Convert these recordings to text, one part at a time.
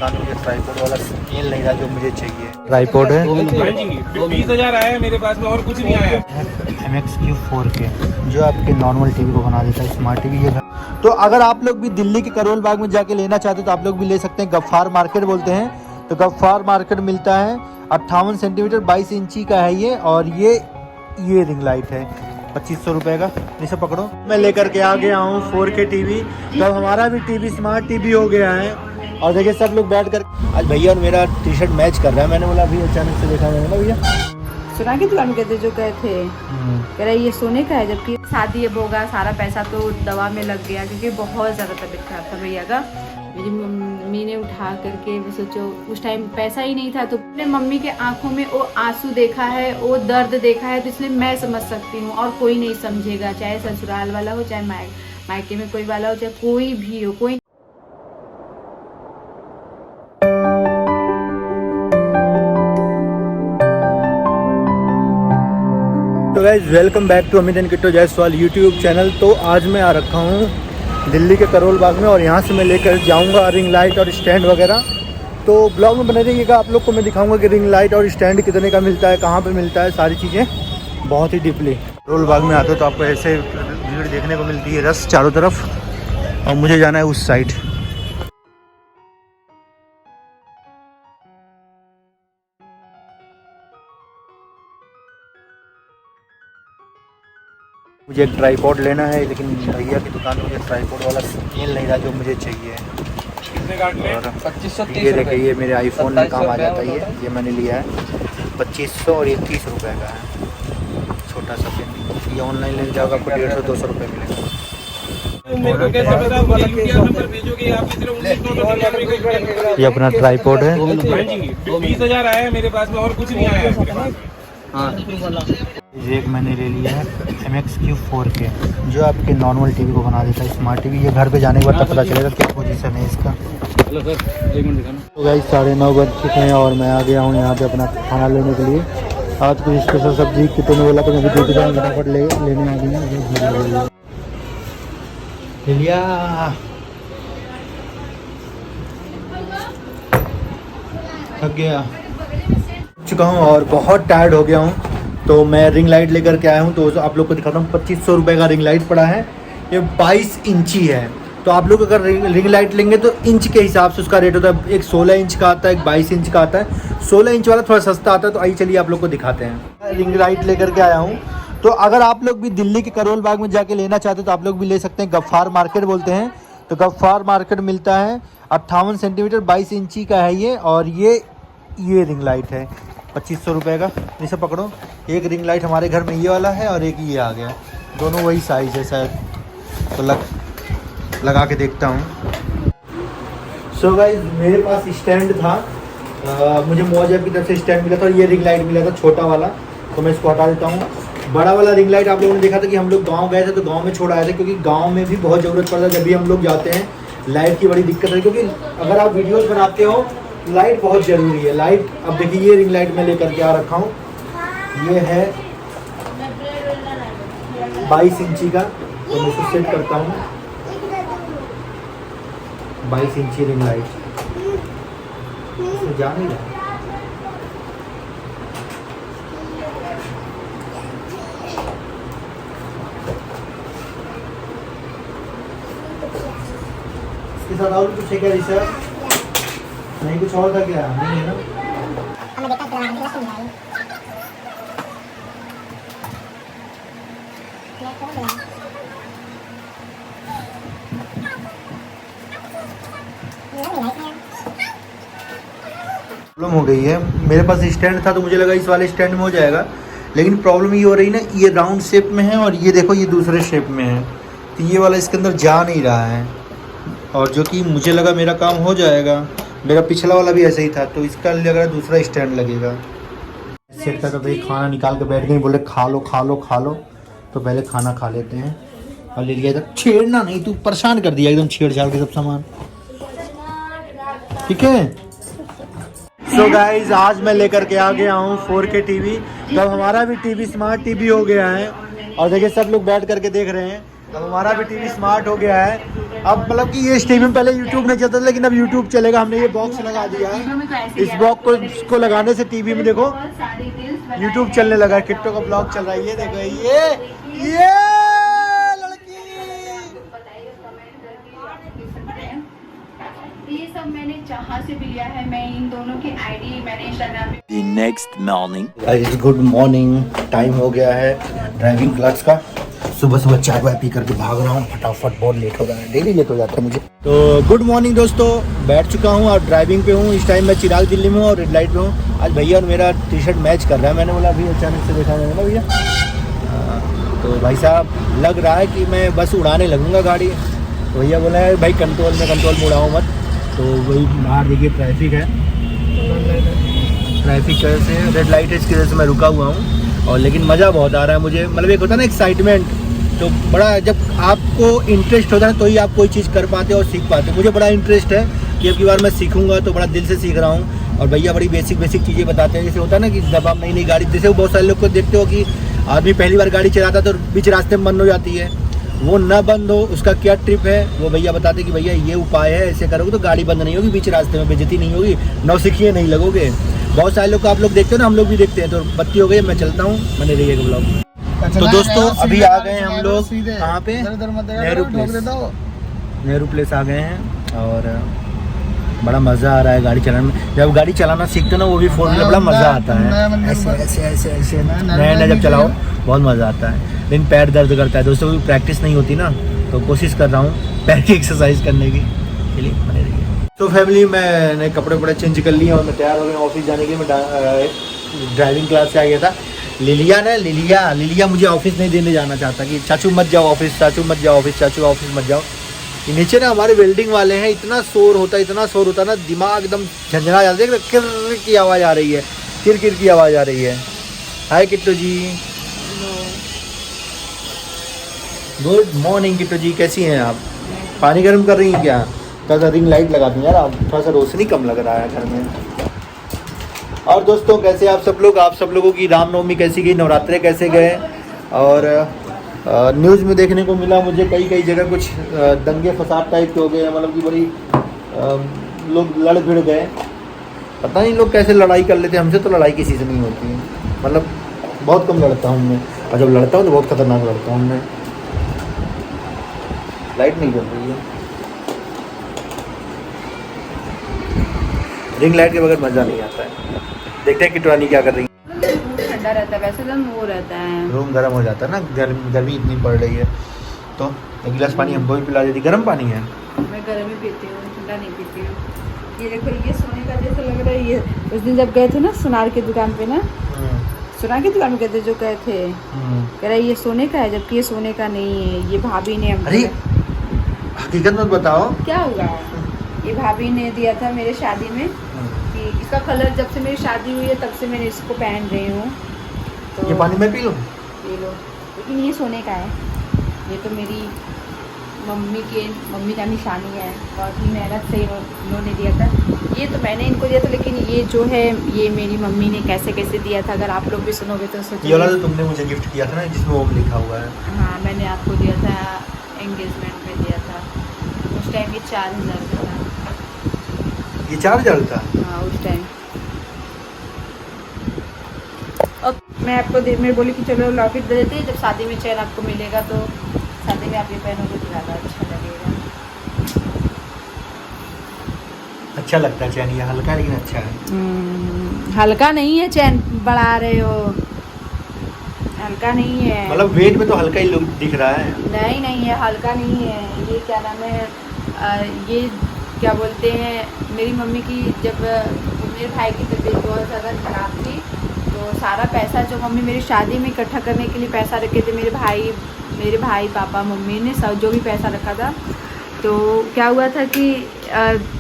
दुकान में ट्राईपोड वाला मिल नहीं रहा जो मुझे चाहिए। ट्राईपोड है 20,000 आया है मेरे पास में और कुछ नहीं आया है। MX Cube 4K जो आपके नॉर्मल टीवी को बना देता है स्मार्ट टीवी। ये तो अगर आप लोग भी दिल्ली के करोल बाग में जाके लेना चाहते हो तो आप लोग भी ले सकते हैं। गफ्फार मार्केट बोलते हैं, तो गफ्फार मार्केट मिलता है। 58 सेंटीमीटर 22 इंची का है ये। और ये रिंग लाइट है 2500 रुपये का। इसे पकड़ो। मैं लेकर के आ गया हूँ 4K टीवी। तो अब हमारा भी टीवी स्मार्ट टीवी हो गया है। और देखिए सब लोग बैठ कर, आज भैया और मेरा टी शर्ट मैच कर रहा है। मैंने बोला अभी अचानक से देखा मैंने ना भैया सुना की दुकान कहते जो गए थे, कह रहे ये सोने का है, जबकि शादी अब होगा, सारा पैसा तो दवा में लग गया क्योंकि बहुत ज़्यादा तबीयत खराब था भैया का। मेरी मम्मी ने उठा करके सोचो उस टाइम पैसा ही नहीं था, तो अपने मम्मी के आंखों में वो आंसू देखा है, वो दर्द देखा है, तो इसलिए मैं समझ सकती हूँ और कोई नहीं समझेगा, चाहे ससुराल वाला हो, चाहे मायके में कोई वाला हो, चाहे कोई भी हो, कोई। तो guys welcome back to Amit and Kittu Jaiswal YouTube channel. तो आज मैं आ रखा हूँ दिल्ली के करोल बाग में और यहाँ से मैं लेकर जाऊँगा रिंग लाइट और स्टैंड वगैरह। तो ब्लॉग में बने रहिएगा, आप लोग को मैं दिखाऊंगा कि रिंग लाइट और स्टैंड कितने का मिलता है, कहाँ पे मिलता है, सारी चीज़ें बहुत ही डीपली। करोल बाग में आते हो तो आपको ऐसे भीड़ देखने को मिलती है रस चारों तरफ, और मुझे जाना है उस साइड। मुझे एक ट्राईपॉड लेना है, लेकिन भैया की दुकान में मुझे ट्राईपॉड वाला मिल नहीं रहा जो मुझे चाहिए। और 2530 ये देखिए, ये मेरे आईफोन में काम आ जाता है। ये मैंने लिया है 2500 और ये 30 रुपये का है, छोटा सा पेन। ये ऑनलाइन ले जाओगे आपको 150-200 रुपये मिलेगा। ये अपना ट्राईपॉड है 20,000 आया है मेरे पास में और कुछ नहीं आया है। ये एक मैंने ले लिया है MX Cube 4K जो आपके नॉर्मल टीवी को बना देता है स्मार्ट टीवी। ये घर पे जाने के बाद तब पता चलेगा क्या पोजीशन है इसका। तो गाइस 9:30 बज चुके हैं और मैं आ गया हूँ यहाँ पे अपना खाना लेने के लिए। आज कोई स्पेशल सब्जी कितने ने बोला तो मैं भी ड्यूटी जाऊँ, फटाफट लेने आ गई हूँ। ले लिया, थक गया चुका हूँ और बहुत टायर्ड हो गया हूँ। तो मैं रिंग लाइट लेकर के आया हूँ, तो आप लोग को दिखाता हूँ। 2500 रुपये का रिंग लाइट पड़ा है। ये 22 इंची है। तो आप लोग अगर रिंग लाइट लेंगे तो इंच के हिसाब से उसका रेट होता है। एक 16 इंच का आता है, एक 22 इंच का आता है। 16 इंच वाला थोड़ा सस्ता आता है। तो आइए चलिए आप लोग को दिखाते हैं। रिंग लाइट लेकर के आया हूँ। तो अगर आप लोग भी दिल्ली के करोल बाग में जाके लेना चाहते हो तो आप लोग भी ले सकते हैं। गफ्फार मार्केट बोलते हैं, तो गफ्फार मार्केट मिलता है। 58 सेंटीमीटर 22 इंची का है ये। और ये रिंग लाइट है 2500 रुपये का। इसे पकड़ो। एक रिंग लाइट हमारे घर में ये वाला है और एक ये आ गया, दोनों वही साइज़ है शायद। तो लगा के देखता हूँ। सो गाइस मेरे पास स्टैंड था, मुझे मोजेब की तरफ से स्टैंड मिला था और ये रिंग लाइट मिला था छोटा वाला। तो मैं इसको हटा देता हूँ। बड़ा वाला रिंग लाइट आप लोगों ने देखा था कि हम लोग गाँव गए थे तो गाँव में छोड़ आए थे, क्योंकि गाँव में भी बहुत ज़रूरत पड़ता है। जब भी हम लोग जाते हैं लाइट की बड़ी दिक्कत है, क्योंकि अगर आप वीडियोज़ बनाते हो लाइट बहुत ज़रूरी है। लाइट अब देखिए, ये रिंग लाइट मैं लेकर के आ रखा हूँ। ये है 22 इंची का। तो मैं इसको सेट करता हूँ। 22 इंची रिंग लाइट इसमें जा नहीं रहा। इसके साथ और कुछ है क्या रिसर्च? नहीं कुछ और था क्या? नहीं है ना। प्रॉब्लम हो गई है। मेरे पास स्टैंड था तो मुझे लगा इस वाले स्टैंड में हो जाएगा, लेकिन प्रॉब्लम ये हो रही ना, ये राउंड शेप में है और ये देखो ये दूसरे शेप में है। तो ये वाला इसके अंदर जा नहीं रहा है, और जो कि मुझे लगा मेरा काम हो जाएगा। मेरा पिछला वाला भी ऐसे ही था, तो इसका लग रहा है दूसरा स्टैंड लगेगा। सेट का तो भाई खाना निकाल के बैठ गए, बोले खा लो खा लो खा लो। तो पहले खाना खा लेते हैं। और ले लिया इधर, छेड़ना नहीं, तू परेशान कर दिया एकदम छेड़छाड़ के सब सामान, ठीक है। सो गाइज आज मैं लेकर के आ गया हूँ 4K टीवी। तब हमारा भी टीवी स्मार्ट टीवी हो गया है। और देखिए सब लोग बैठ करके देख रहे हैं। तब हमारा भी टीवी स्मार्ट हो गया है। अब मतलब कि ये इस टीवी में पहले यूट्यूब नहीं चलता था, लेकिन अब यूट्यूब चलेगा। हमने ये बॉक्स लगा दिया है, इस बॉक्स को लगाने से टीवी में देखो यूट्यूब चलने लगा है। किट्टो का ब्लॉग चल रहा है, ये देखो ये लड़की। ये सब मैंने जहाँ से भी लिया है, मैं इन दोनों की आईडी मैंने इंस्टाग्राम पे। The next morning. Good morning, time हो गया है ड्राइविंग क्लास का। सुबह सुबह चाय वाय पी करके भाग रहा हूँ फटाफट, बहुत लेट हो रहा है, डेली लेट हो जाता है मुझे। तो गुड मॉर्निंग दोस्तों, बैठ चुका हूँ और ड्राइविंग पे हूँ। इस टाइम मैं चिराग दिल्ली में हूँ और रेड लाइट पे हूँ। आज भैया और मेरा टी शर्ट मैच कर रहा है। मैंने बोला अभी अचानक से देखा मैंने ना भैया, तो भाई साहब लग रहा है कि मैं बस उड़ाने लगूंगा गाड़ी। तो भैया बोला है भाई कंट्रोल में उड़ाओ मत। तो वही बाहर देखिए ट्रैफिक है, ट्रैफिक से रेड लाइट है, इसकी वजह से मैं रुका हुआ हूँ। और लेकिन मज़ा बहुत आ रहा है मुझे, मतलब एक होता है ना एक्साइटमेंट, तो बड़ा जब आपको इंटरेस्ट होता है तो ही आप कोई चीज़ कर पाते हो और सीख पाते हो। मुझे बड़ा इंटरेस्ट है कि अब की बार मैं सीखूंगा, तो बड़ा दिल से सीख रहा हूँ। और भैया बड़ी बेसिक चीज़ें बताते हैं। जैसे होता है ना कि जब आप नई गाड़ी, जैसे वो बहुत सारे लोग को देखते हो कि आदमी पहली बार गाड़ी चलाता है तो बीच रास्ते में बंद हो जाती है, वो ना बंद हो उसका क्या ट्रिप है वो भैया बताते हैं कि भैया ये उपाय है, ऐसे करोगे तो गाड़ी बंद नहीं होगी, बीच रास्ते में बेइज्जती नहीं होगी, नौसिखिए नहीं लगोगे। बहुत सारे लोग को आप लोग देखते हो ना, हम लोग भी देखते हैं। तो बत्ती हो गई, मैं चलता हूँ, मैंने रहिएगा ब्लॉग। तो दोस्तों अभी आ गए हम लोग कहाँ पे, नेहरू प्लेस आ गए हैं। और बड़ा मज़ा आ रहा है गाड़ी चलाने में। जब गाड़ी चलाना सीखते हो ना, वो भी 4 व्हीलर, बड़ा मज़ा आता है। ऐसे नया जब चलाओ बहुत मज़ा आता है, लेकिन पैर दर्द करता है दोस्तों, क्योंकि प्रैक्टिस नहीं होती ना। तो कोशिश कर रहा हूँ पैर की एक्सरसाइज करने की, चलिए बने रहिए। तो फैमिली मैंने कपड़े चेंज कर लिए और मैं तैयार हो गया ऑफिस जाने के लिए। मैं ड्राइविंग क्लास से आ गया था। लिलिया मुझे ऑफिस नहीं देने जाना चाहता कि चाचू मत जाओ ऑफिस, चाचू ऑफिस मत जाओ। ये नीचे ना हमारे वेल्डिंग वाले हैं, इतना शोर होता है ना, दिमाग एकदम झंझना जाता है। किर की आवाज़ आ रही है, किर की आवाज़ आ रही है। हाय किट्टू जी, गुड मॉर्निंग किट्टू जी, कैसी हैं आप? पानी गर्म कर रही हैं क्या? थोड़ा सा रिंग लाइट लगा दूँ यार, आप थोड़ा सा रोशनी कम लग रहा है घर में। और दोस्तों कैसे आप सब लोग, आप सब लोगों की रामनवमी कैसी गई, नवरात्रे कैसे गए? और न्यूज़ में देखने को मिला मुझे कई जगह कुछ दंगे फसाद टाइप के हो गए, मतलब कि बड़ी लोग लड़ भिड़ गए। पता नहीं लोग कैसे लड़ाई कर लेते हैं। हमसे तो लड़ाई किसी से नहीं होती है, मतलब बहुत कम लड़ता हूँ मैं, और जब लड़ता हूँ तो बहुत खतरनाक लड़ता हूँ मैं। लाइट नहीं जल रही है, रिंग लाइट के बगैर मज़ा नहीं आता है। देखते हैं कि टुरानी क्या कर रही है। ठंडा रहता है वैसे तो वो रहता है, रूम गर्म हो जाता है ना, गर्मी इतनी पड़ रही है। तो एक गिलास पानी हमको भी पिला देती, गर्म पानी है। मैं गर्म ही पीती हूँ, ठंडा नहीं पीती हूँ। ये देखो, ये सोने का जैसा लग रहा है। ये उस दिन जब गए थे ना सुनार की दुकान पे ना, सुनार की दुकान में गए थे, जो गए थे, कह रहा ये सोने का है, जबकि ये सोने का नहीं है। ये भाभी ने, अरे हकीकत मत बताओ क्या हुआ। ये भाभी ने दिया था मेरे शादी में, कि इसका कलर जब से मेरी शादी हुई है तब से मैंने इसको पहन रही हूँ। तो ये पानी मैं पी लूँ? पी लो, लेकिन ये सोने का है। ये तो मेरी मम्मी का निशानी है, बहुत ही मेहनत से इन्होंने दिया था। ये तो मैंने इनको दिया था, लेकिन ये जो है ये मेरी मम्मी ने कैसे दिया था, अगर आप लोग भी सुनोगे तो सोचोगे। ये वाला जो तुमने मुझे गिफ्ट किया था ना, जिसमें वो लिखा हुआ है। हाँ, मैंने आपको दिया था, एंगेजमेंट में दिया था। उस टाइम ये 4000 का था। ये 4000 था? हाँ उस टाइम। और मैं आपको मैं बोली कि चलो लॉकेट दे देते हैं, जब शादी में चैन आपको मिलेगा तो शादी में आप ये पहनोगे तो ज़्यादा अच्छा लगेगा। अच्छा लगता है चैन, ये हल्का लेकिन अच्छा है। हल्का नहीं है चैन, बढ़ा रहे हो, हल्का नहीं है। मतलब वेट में तो हल्का ही लुक दिख रहा है। नहीं है, हल्का नहीं है। ये क्या नाम है, ये क्या बोलते हैं, मेरी मम्मी की जब मेरे भाई की तबीयत बहुत ज़्यादा ख़राब थी, तो सारा पैसा जो मम्मी मेरी शादी में इकट्ठा करने के लिए पैसा रखे थे, मेरे भाई पापा मम्मी ने सब जो भी पैसा रखा था, तो क्या हुआ था कि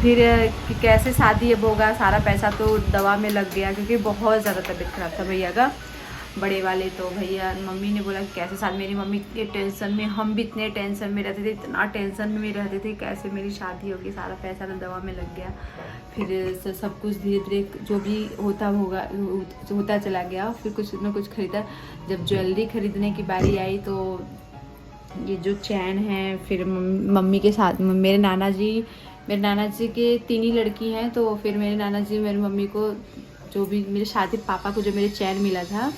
फिर कैसे शादी अब होगा, सारा पैसा तो दवा में लग गया, क्योंकि बहुत ज़्यादा तबीयत ख़राब था भैया का, बड़े वाले। तो भैया मम्मी ने बोला कि कैसे शादी, मेरी मम्मी के टेंशन में, हम भी इतने टेंशन में रहते थे, इतना टेंशन में रहते थे कैसे मेरी शादी होगी, सारा पैसा तो दवा में लग गया। फिर सब कुछ धीरे धीरे जो भी होता चला गया। फिर कुछ न कुछ ख़रीदा। जब ज्वेलरी ख़रीदने की बारी आई तो ये जो चैन है, फिर मम्मी के साथ मेरे नाना जी के 3 ही लड़की हैं, तो फिर मेरे नाना जी मेरी मम्मी को जो भी मेरे शादी पापा को जो मेरे चैन मिला था,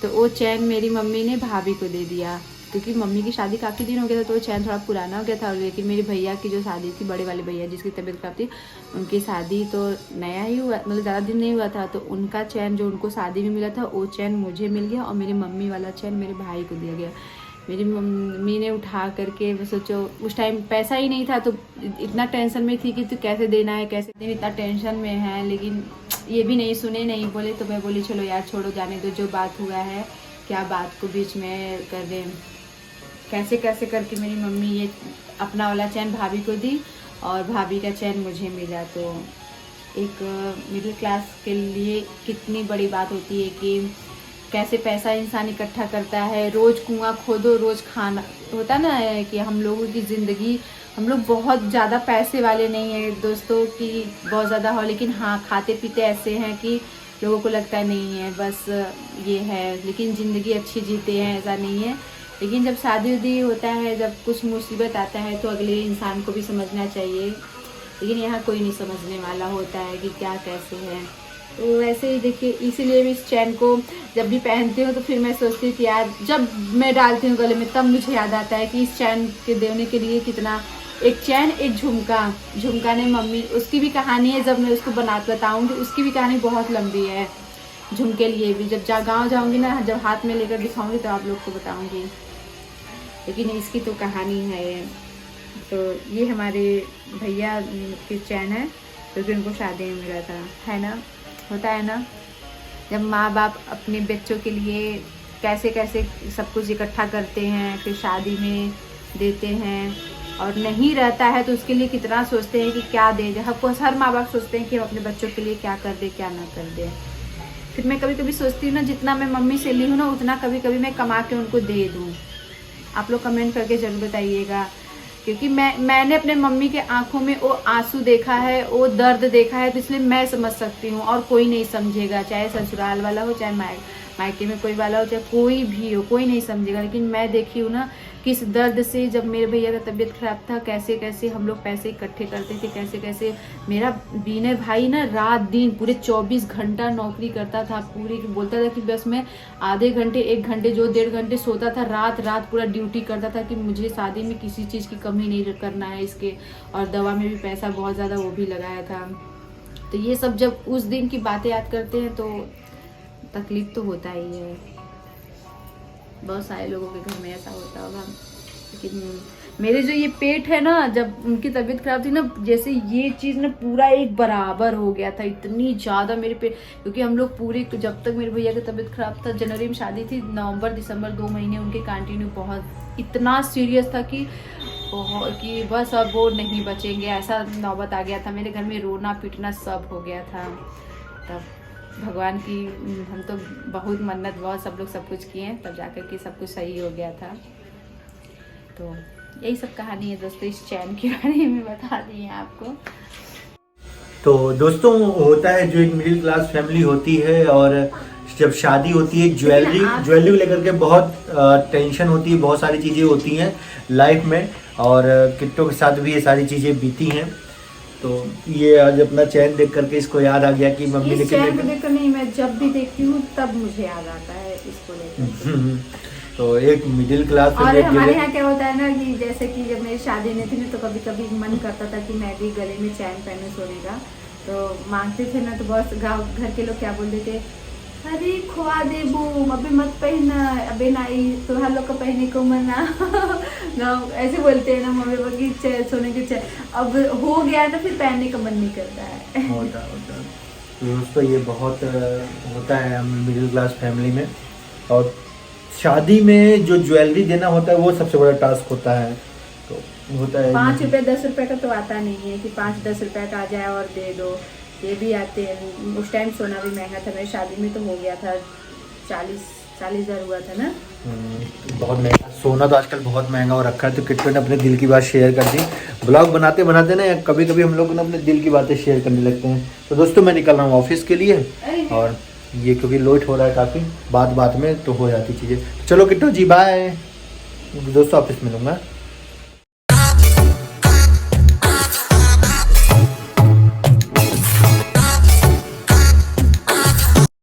तो वो चैन मेरी मम्मी ने भाभी को दे दिया, क्योंकि मम्मी की शादी काफ़ी दिन हो गया था, तो वो चैन थोड़ा पुराना हो गया था। लेकिन मेरे भैया की जो शादी थी, बड़े वाले भैया जिसकी तबीयत खराब थी, उनकी शादी तो नया ही हुआ, मतलब ज़्यादा दिन नहीं हुआ था, तो उनका चैन जो उनको शादी में मिला था, वो चैन मुझे मिल गया और मेरी मम्मी वाला चैन मेरे भाई को दिया गया। मेरी मम्मी ने उठा करके, मैं सोचो उस टाइम पैसा ही नहीं था, तो इतना टेंशन में थी कि तो कैसे देना है, कैसे देना, इतना टेंशन में है। लेकिन ये भी नहीं सुने, नहीं बोले, तो मैं बोली चलो यार छोड़ो, जाने दो, जो बात हुआ है क्या बात को बीच में कर दें। कैसे कैसे करके मेरी मम्मी ये अपना वाला चैन भाभी को दी और भाभी का चैन मुझे मिला। तो एक मिडिल क्लास के लिए कितनी बड़ी बात होती है कि कैसे पैसा इंसान इकट्ठा करता है, रोज़ कुआं खोदो रोज़ खाना होता ना है कि हम लोगों की ज़िंदगी, हम लोग बहुत ज़्यादा पैसे वाले नहीं हैं दोस्तों की बहुत ज़्यादा हो, लेकिन हाँ खाते पीते ऐसे हैं कि लोगों को लगता नहीं है बस ये है, लेकिन ज़िंदगी अच्छी जीते हैं ऐसा नहीं है। लेकिन जब शादी उदी होता है, जब कुछ मुसीबत आता है, तो अगले इंसान को भी समझना चाहिए, लेकिन यहाँ कोई नहीं समझने वाला होता है कि क्या कैसे है। तो वैसे ही देखिए, इसीलिए भी इस चैन को जब भी पहनती हूँ तो फिर मैं सोचती थी यार, जब मैं डालती हूँ गले में तब मुझे याद आता है कि इस चैन के देने के लिए कितना, एक चैन एक झुमका ने मम्मी, उसकी भी कहानी है, जब मैं उसको बताऊँगी उसकी भी कहानी बहुत लंबी है। झुमके लिए भी जब गाँव जाऊँगी ना, जब हाथ में लेकर दिखाऊँगी तो आप लोग को बताऊँगी, लेकिन इसकी तो कहानी है। तो ये हमारे भैया की चैन है, क्योंकि उनको शादी में मिला था, है ना, होता है ना, जब माँ बाप अपने बच्चों के लिए कैसे कैसे सब कुछ इकट्ठा करते हैं, फिर शादी में देते हैं, और नहीं रहता है तो उसके लिए कितना सोचते हैं कि क्या दे दे। हर माँ बाप सोचते हैं कि हम अपने बच्चों के लिए क्या कर दे क्या ना कर दे। फिर मैं कभी कभी सोचती हूँ ना, जितना मैं मम्मी से ली हूँ ना, उतना कभी कभी मैं कमा के उनको दे दूँ। आप लोग कमेंट करके ज़रूर बताइएगा, क्योंकि मैंने अपने मम्मी के आंखों में वो आंसू देखा है, वो दर्द देखा है, तो इसलिए मैं समझ सकती हूँ, और कोई नहीं समझेगा, चाहे ससुराल वाला हो, चाहे मायके में कोई वाला हो, चाहे कोई भी हो, कोई नहीं समझेगा। लेकिन मैं देखी हूँ ना किस दर्द से, जब मेरे भैया का तबीयत खराब था, कैसे कैसे हम लोग पैसे इकट्ठे करते थे, कैसे कैसे मेरा बीने भाई ना रात दिन पूरे 24 घंटा नौकरी करता था, पूरी बोलता था कि बस मैं आधे घंटे 1 घंटे जो 1.5 घंटे सोता था, रात पूरा ड्यूटी करता था कि मुझे शादी में किसी चीज़ की कमी नहीं करना है इसके, और दवा में भी पैसा बहुत ज़्यादा वो भी लगाया था। तो ये सब जब उस दिन की बातें याद करते हैं तो तकलीफ तो होता ही है, बहुत सारे लोगों के घर में ऐसा होता होगा। लेकिन मेरे जो ये पेट है ना, जब उनकी तबीयत खराब थी ना, जैसे ये चीज़ ना पूरा एक बराबर हो गया था, इतनी ज़्यादा मेरे पेट, क्योंकि हम लोग पूरे जब तक मेरे भैया की तबीयत खराब था, जनवरी में शादी थी, नवंबर दिसंबर 2 महीने उनके कंटिन्यू बहुत इतना सीरियस था कि बस अब वो नहीं बचेंगे, ऐसा नौबत आ गया था। मेरे घर में रोना पीटना सब हो गया था। तब भगवान की हम तो बहुत मन्नत, बहुत सब लोग सब कुछ किए, तब जाकर के सब कुछ सही हो गया था। तो यही सब कहानी है दोस्तों, इस चैन के बारे में बता दी है आपको। तो दोस्तों होता है, जो एक मिडिल क्लास फैमिली होती है और जब शादी होती है, ज्वेलरी को लेकर के बहुत टेंशन होती है, बहुत सारी चीज़ें होती हैं लाइफ में, और किट्टो के साथ भी ये सारी चीज़ें बीती हैं। तो ये आज अपना चैन देख करके इसको याद आ गया कि मम्मी ने चैन को देखकर नहीं, मैं जब भी देखती हूँ तब मुझे याद आता है इसको लेकर। तो एक मिडिल क्लास और हमारे यहाँ क्या होता है ना कि जैसे कि जब मेरी शादी नहीं थी ना, तो कभी कभी मन करता था कि मैं भी गले में चैन पहनूं सोने का, तो मांगते थे ना, तो बहुत गाँव घर के लोग क्या बोलते थे, अरे खुआ देबू अबे मत पहना, अबे नाई तुहार लोग का पहने को मना गाँव ऐसे बोलते हैं ना मम्मी पापा की सोने की चैन। अब हो गया तो फिर पहनने का मन नहीं करता है। होता दोस्तों, ये बहुत होता है हम मिडिल क्लास फैमिली में, और शादी में जो ज्वेलरी देना होता है वो सबसे बड़ा टास्क होता है। तो होता है 5 रुपये 10 रुपये का तो आता नहीं है कि 5-10 रुपये का आ जाए और दे दो, ये भी आते हैं। उस टाइम सोना भी महंगा था, मेरी शादी में तो हो गया था 40 हज़ार हुआ था ना। बहुत महंगा सोना तो आजकल बहुत महंगा हो रखा है। तो किट्टू ने अपने दिल की बात शेयर कर दी। ब्लॉग बनाते बनाते ना कभी कभी हम लोग ना अपने दिल की बातें शेयर करने लगते हैं। तो दोस्तों मैं निकल रहा हूँ ऑफिस के लिए, और ये क्योंकि लेट हो रहा है काफ़ी, बात में तो हो जाती चीज़ें। चलो किट्टू जी बाय। दोस्तों ऑफिस मिलूंगा।